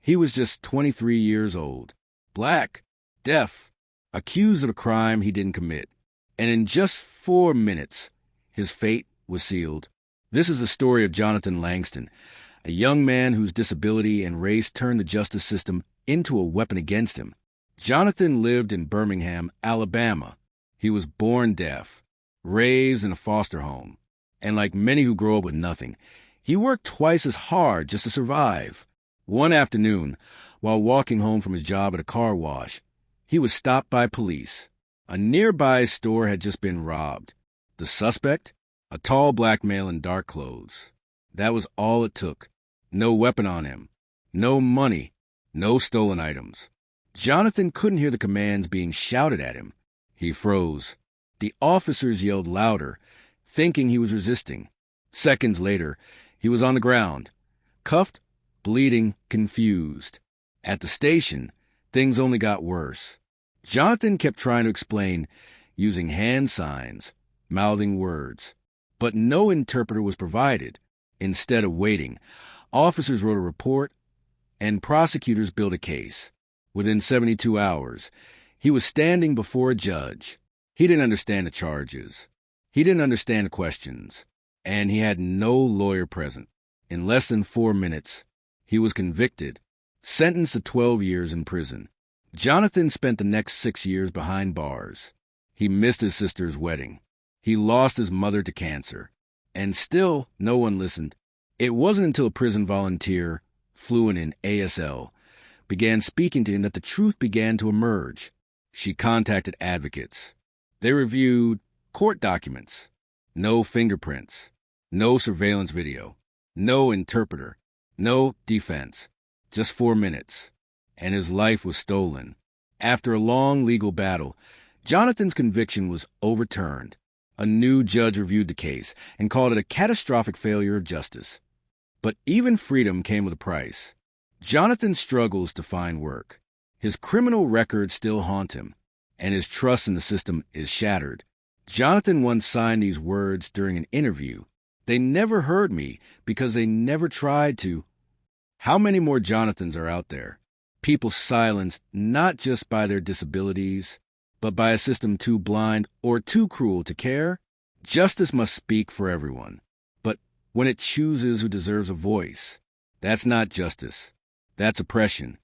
He was just 23 years old, black, deaf, accused of a crime he didn't commit. And in just 4 minutes, his fate was sealed. This is the story of Jonathan Langston, a young man whose disability and race turned the justice system into a weapon against him. Jonathan lived in Birmingham, Alabama. He was born deaf, raised in a foster home, and like many who grow up with nothing, he worked twice as hard just to survive. One afternoon, while walking home from his job at a car wash, he was stopped by police. A nearby store had just been robbed. The suspect? A tall black male in dark clothes. That was all it took. No weapon on him. No money. No stolen items. Jonathan couldn't hear the commands being shouted at him. He froze. The officers yelled louder, thinking he was resisting. Seconds later, he was on the ground, cuffed, bleeding, confused. At the station, things only got worse. Jonathan kept trying to explain, using hand signs, mouthing words. But no interpreter was provided. Instead of waiting, officers wrote a report, and prosecutors built a case. Within 72 hours, he was standing before a judge. He didn't understand the charges. He didn't understand the questions. And he had no lawyer present. In less than 4 minutes, he was convicted, sentenced to 12 years in prison. Jonathan spent the next 6 years behind bars. He missed his sister's wedding. He lost his mother to cancer. And still, no one listened. It wasn't until a prison volunteer, fluent in ASL, began speaking to him that the truth began to emerge. She contacted advocates. They reviewed court documents. No fingerprints. No surveillance video. No interpreter. No defense. Just 4 minutes. And his life was stolen. After a long legal battle, Jonathan's conviction was overturned. A new judge reviewed the case and called it a catastrophic failure of justice. But even freedom came with a price. Jonathan struggles to find work. His criminal records still haunt him, and his trust in the system is shattered. Jonathan once signed these words during an interview. They never heard me because they never tried to. How many more Jonathans are out there? People silenced not just by their disabilities, but by a system too blind or too cruel to care? Justice must speak for everyone. But when it chooses who deserves a voice, that's not justice. That's oppression.